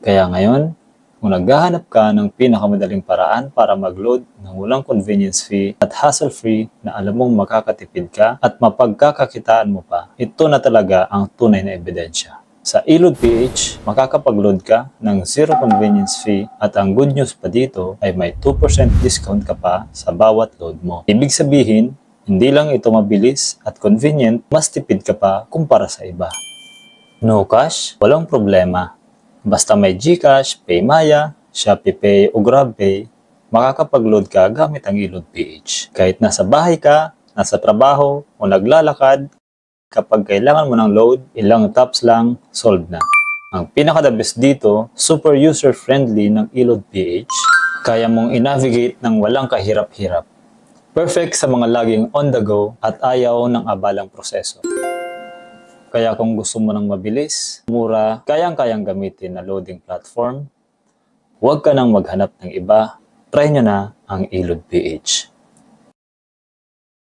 Kaya ngayon, kung naghahanap ka ng pinakamadaling paraan para mag-load ng walang convenience fee at hassle-free na alam mong makakatipid ka at mapagkakakitaan mo pa, ito na talaga ang tunay na ebidensya. Sa eLoad PH, makakapag-load ka ng zero convenience fee at ang good news pa dito ay may 2% discount ka pa sa bawat load mo. Ibig sabihin, hindi lang ito mabilis at convenient, mas tipid ka pa kumpara sa iba. No cash? Walang problema. Basta may GCash, PayMaya, ShopeePay o GrabPay, makakapag-load ka gamit ang eLoad PH. Kahit nasa bahay ka, nasa trabaho o naglalakad, kapag kailangan mo ng load, ilang taps lang, solved na. Ang pinaka-the best dito, super user-friendly ng eLoad PH, kaya mong i-navigate ng walang kahirap-hirap. Perfect sa mga laging on the go at ayaw ng abalang proseso. Kaya kung gusto mo ng mabilis, mura, kayang-kayang gamitin na loading platform, huwag ka nang maghanap ng iba, try nyo na ang eLoad PH.